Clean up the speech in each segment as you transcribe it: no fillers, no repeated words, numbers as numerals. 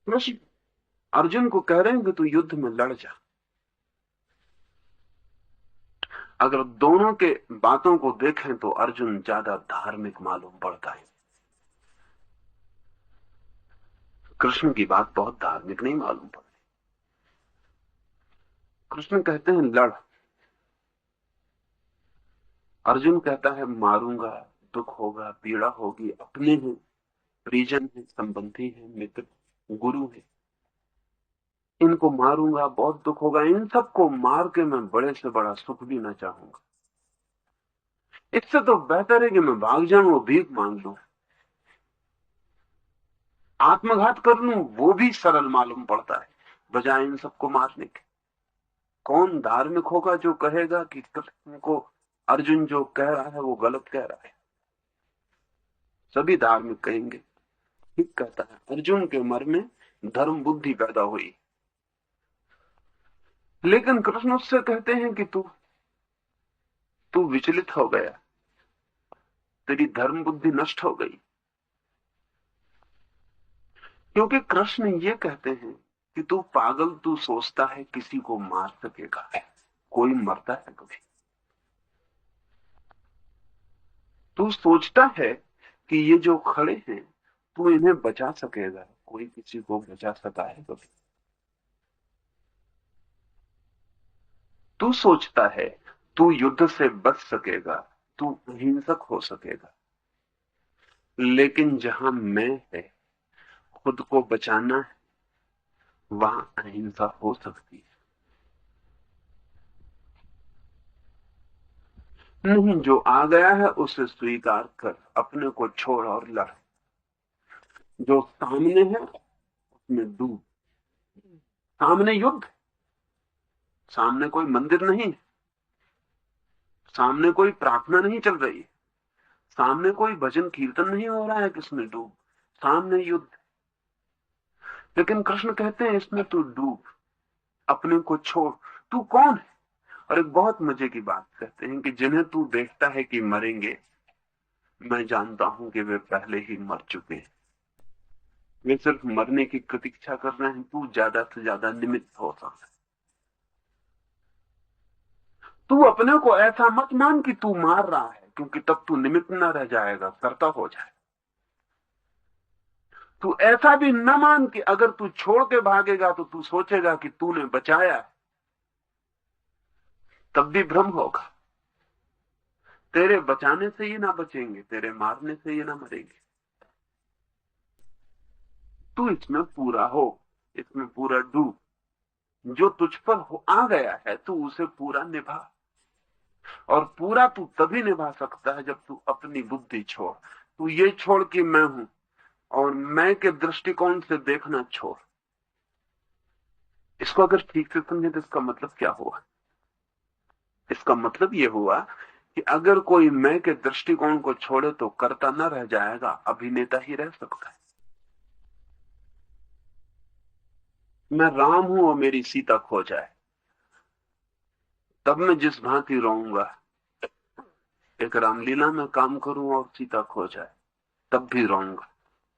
कृष्ण अर्जुन को कह रहे हैं कि तू युद्ध में लड़ जा। अगर दोनों के बातों को देखें तो अर्जुन ज्यादा धार्मिक मालूम पड़ता है। कृष्ण की बात बहुत धार्मिक नहीं मालूम पड़ती। कृष्ण कहते हैं लड़, अर्जुन कहता है मारूंगा, दुख होगा, पीड़ा होगी, अपने हैं, परिजन है, संबंधी है, मित्र, गुरु है, इनको मारूंगा, बहुत दुख होगा, इन सबको मार के मैं बड़े से बड़ा सुख भी ना चाहूंगा। इससे तो बेहतर है कि मैं भाग जाऊं और भीख मांग लूं, आत्मघात कर लूं, वो भी सरल मालूम पड़ता है बजाय इन सबको मारने के। कौन धार्मिक होगा जो कहेगा कि कृष्ण को अर्जुन जो कह रहा है वो गलत कह रहा है? सभी धार्मिक कहेंगे ठीक कहता है। अर्जुन के मन में धर्म बुद्धि पैदा हुई, लेकिन कृष्ण उससे कहते हैं कि तू तू विचलित हो गया, तेरी धर्म बुद्धि नष्ट हो गई। क्योंकि कृष्ण ये कहते हैं कि तू पागल, तू सोचता है किसी को मार सकेगा, कोई मरता है कभी? तू सोचता है कि ये जो खड़े हैं तू इन्हें बचा सकेगा, कोई किसी को बचा सका है कभी? तू सोचता है तू युद्ध से बच सकेगा, तू अहिंसक हो सकेगा, लेकिन जहां मैं है, खुद को बचाना है, वहां अहिंसा हो सकती है नहीं? जो आ गया है उसे स्वीकार कर, अपने को छोड़ और लड़। जो सामने है उसमें डूब। सामने युद्ध, सामने कोई मंदिर नहीं, सामने कोई प्रार्थना नहीं चल रही, सामने कोई भजन कीर्तन नहीं हो रहा है कि इसमें डूब। सामने युद्ध। लेकिन कृष्ण कहते हैं इसमें तू डूब, अपने को छोड़। तू कौन है? और एक बहुत मजे की बात कहते हैं कि जिन्हें तू देखता है कि मरेंगे, मैं जानता हूं कि वे पहले ही मर चुके हैं। वे सिर्फ मरने की प्रतीक्षा कर रहे हैं, तू ज्यादा से ज्यादा निमित्त हो सकता है। तू अपने को ऐसा मत मान कि तू मार रहा है, क्योंकि तब तू निमित्त ना रह जाएगा, कर्ता हो जाए। तू ऐसा भी न मान कि अगर तू छोड़ के भागेगा तो तू सोचेगा कि तूने बचाया है, तब भी भ्रम होगा। तेरे बचाने से ये ना बचेंगे, तेरे मारने से ये ना मरेंगे। तू इसमें पूरा हो, इसमें पूरा डूब। जो तुझ पर आ गया है तू उसे पूरा निभा। और पूरा तू तभी निभा सकता है जब तू अपनी बुद्धि छोड़। तू ये छोड़ कि मैं हूं, और मैं के दृष्टिकोण से देखना छोड़। इसको अगर ठीक से समझे तो इसका मतलब क्या हुआ? इसका मतलब यह हुआ कि अगर कोई मैं के दृष्टिकोण को छोड़े तो कर्ता न रह जाएगा, अभिनेता ही रह सकता है। मैं राम हूं और मेरी सीता खो जाए, तब मैं जिस भांति रोऊंगा। एक रामलीला में काम करूं और सीता खो जाए, तब भी रोऊंगा।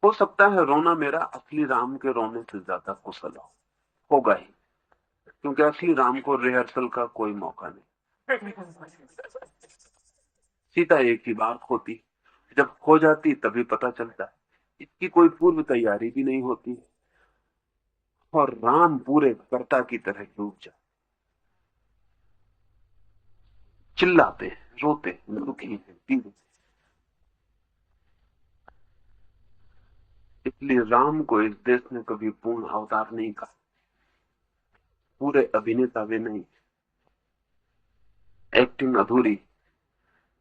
हो सकता है रोना मेरा असली राम के रोने से ज्यादा कुशल होगा ही, क्योंकि असली राम को रिहर्सल का कोई मौका नहीं। सीता एक ही बार खोती, जब खो जाती तभी पता चलता है। इसकी कोई पूर्व तैयारी भी नहीं होती, और राम पूरे कर्ता की तरह डूब जाते, चिल्लाते हैं, रोते हैं, दुखी हैं, पीड़ित। इसलिए राम को इस देश ने कभी पूर्ण अवतार नहीं कहा। पूरे अभिनेता वे नहीं, एक्टिंग अधूरी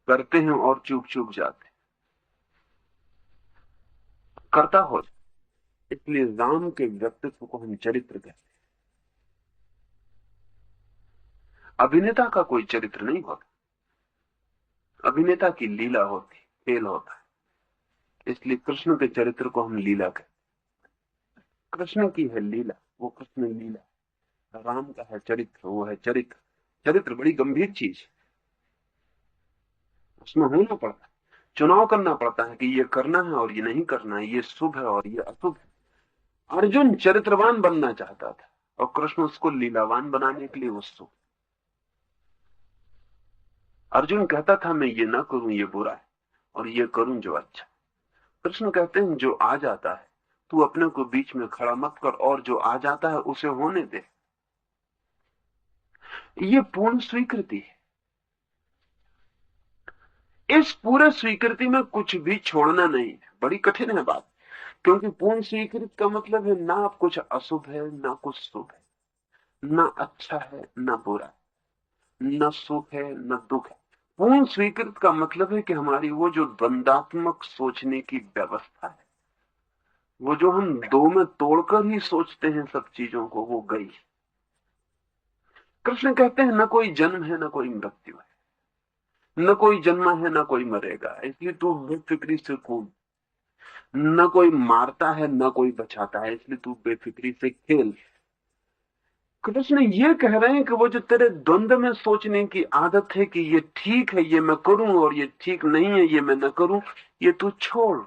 करते हैं और चूक चूक जाते, करता हो। इसलिए राम के व्यक्तित्व को हम चरित्र कहते हैं। अभिनेता का कोई चरित्र नहीं होता, अभिनेता की लीला होती, खेल होता है। इसलिए कृष्ण के चरित्र को हम लीला कहते हैं। कृष्ण की है लीला, वो कृष्ण लीला। राम का है चरित्र, वो है चरित्र। चरित्र बड़ी गंभीर चीज, उसमें होना पड़ता है, चुनाव करना पड़ता है कि ये करना है और ये नहीं करना है, ये शुभ है और ये अशुभ है। अर्जुन चरित्रवान बनना चाहता था और कृष्ण उसको लीलावान बनाने के लिए उत्सुक। अर्जुन कहता था मैं ये ना करूं ये बुरा है, और ये करूं जो अच्छा। कृष्ण कहते हैं जो आ जाता है तू अपने को बीच में खड़ा मत कर, और जो आ जाता है उसे होने दे। ये पूर्ण स्वीकृति है। इस पूरे स्वीकृति में कुछ भी छोड़ना नहीं है। बड़ी कठिन है बात, क्योंकि पूर्ण स्वीकृति का मतलब है ना कुछ अशुभ है ना कुछ शुभ है, ना अच्छा है ना बुरा है, न सुख है न दुख है। पूर्ण स्वीकृत का मतलब है कि हमारी वो जो द्वंदात्मक सोचने की व्यवस्था है, वो जो हम दो में तोड़कर ही सोचते हैं सब चीजों को, वो गई। कृष्ण कहते हैं न कोई जन्म है न कोई मृत्यु है, न कोई जन्मा है न कोई मरेगा, इसलिए तू बेफिक्री से कूद। न कोई मारता है न कोई बचाता है, इसलिए तू बेफिक्री से खेल। कृष्ण ये कह रहे हैं कि वो जो तेरे द्वंद्व में सोचने की आदत है कि ये ठीक है ये मैं करूं और ये ठीक नहीं है ये मैं न करूं, ये तू छोड़।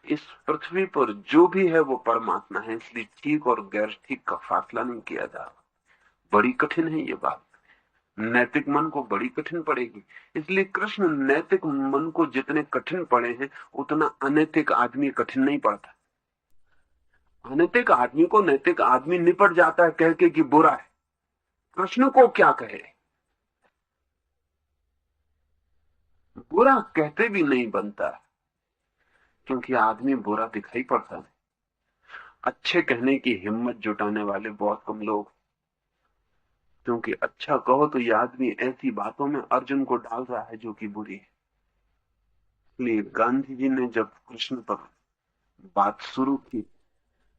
इस पृथ्वी पर जो भी है वो परमात्मा है, इसलिए ठीक और गैर ठीक का फासला नहीं किया जा रहा। बड़ी कठिन है ये बात, नैतिक मन को बड़ी कठिन पड़ेगी। इसलिए कृष्ण नैतिक मन को जितने कठिन पड़े हैं उतना अनैतिक आदमी कठिन नहीं पड़ता। अनैतिक आदमी को नैतिक आदमी निपट जाता है कह के कि बुरा है। कृष्ण को क्या कहे, बुरा कहते भी नहीं बनता, क्योंकि आदमी बुरा दिखाई पड़ता है। अच्छे कहने की हिम्मत जुटाने वाले बहुत कम लोग, क्योंकि अच्छा कहो तो यह आदमी ऐसी बातों में अर्जुन को डाल रहा है जो कि बुरी है। इसलिए गांधी जी ने जब कृष्ण पर बात शुरू की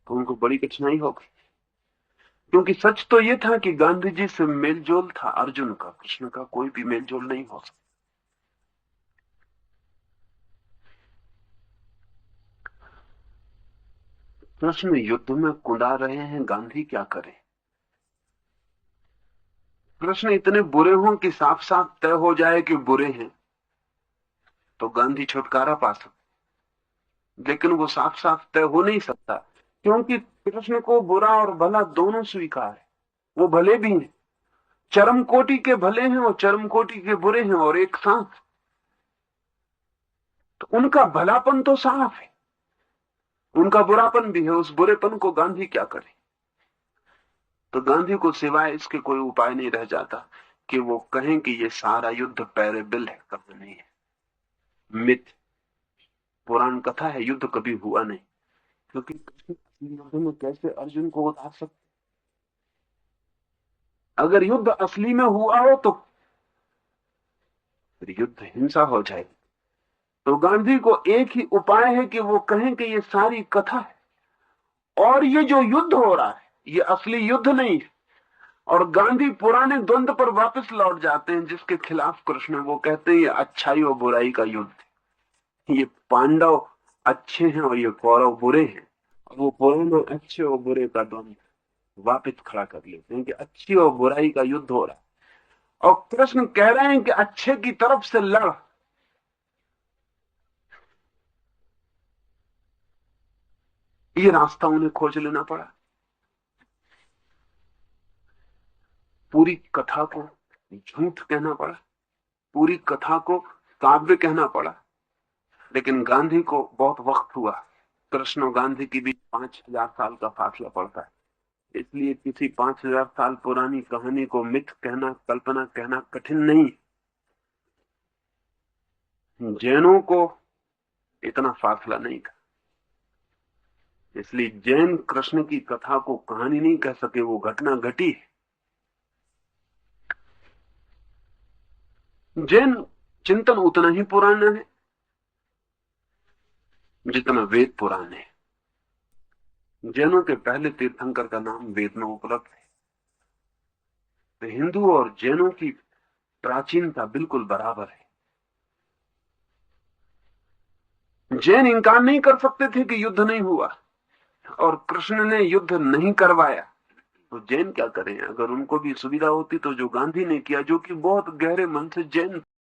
तो उनको बड़ी कठिनाई हो गई, क्योंकि सच तो यह था कि गांधी जी से मेलजोल था अर्जुन का, कृष्ण का कोई भी मेलजोल नहीं हो सकता। कृष्ण युद्ध में कुंदा रहे हैं, गांधी क्या करे। कृष्ण इतने बुरे हों कि साफ साफ तय हो जाए कि बुरे हैं तो गांधी छुटकारा पा सकते, लेकिन वो साफ साफ तय हो नहीं सकता, क्योंकि कृष्ण को बुरा और भला दोनों स्वीकार है। वो भले भी हैं, चरम कोटि के भले हैं और चरम कोटि के बुरे हैं, और एक साथ। तो उनका भलापन तो साफ है, उनका बुरापन भी है। उस बुरेपन को गांधी क्या करे। तो गांधी को सिवाय इसके कोई उपाय नहीं रह जाता कि वो कहें कि ये सारा युद्ध पैरेबल है, कहानी है, मिथ, पुराण कथा है, युद्ध कभी हुआ नहीं। क्योंकि कृष्ण असली युद्ध में कैसे अर्जुन को उतार सकते। अगर युद्ध असली में हुआ हो तो फिर युद्ध हिंसा हो जाएगी। तो गांधी को एक ही उपाय है कि वो कहें कि ये सारी कथा है और ये जो युद्ध हो रहा है ये असली युद्ध नहीं है। और गांधी पुराने द्वंद्व पर वापस लौट जाते हैं जिसके खिलाफ कृष्ण, वो कहते हैं ये अच्छाई और बुराई का युद्ध है, ये पांडव अच्छे हैं और ये कौरव बुरे हैं। और वो पुराने अच्छे और बुरे का द्वंद्व वापस खड़ा कर लेते हैं कि अच्छी और बुराई का युद्ध हो रहा है, और कृष्ण कह रहे हैं कि अच्छे की तरफ से लड़। ये रास्ता उन्हें खोज लेना पड़ा। पूरी कथा को झूठ कहना पड़ा, पूरी कथा को काव्य कहना पड़ा। लेकिन गांधी को बहुत वक्त हुआ, कृष्ण और गांधी के बीच 5000 साल का फासला पड़ता है। इसलिए किसी 5000 साल पुरानी कहानी को मिथ कहना, कल्पना कहना कठिन नहीं। जैनों को इतना फासला नहीं था, इसलिए जैन कृष्ण की कथा को कहानी नहीं कह सके, वो घटना घटी है। जैन चिंतन उतना ही पुराना है जितना वेद पुराने हैं। जैनों के पहले तीर्थंकर का नाम वेद में उपलब्ध है। तो हिंदू और जैनों की प्राचीनता बिल्कुल बराबर है। जैन इनकार नहीं कर सकते थे कि युद्ध नहीं हुआ, और कृष्ण ने युद्ध नहीं करवाया, तो जैन क्या करें। अगर उनको भी सुविधा होती तो जो गांधी ने किया, जो कि बहुत गहरे मन से जैन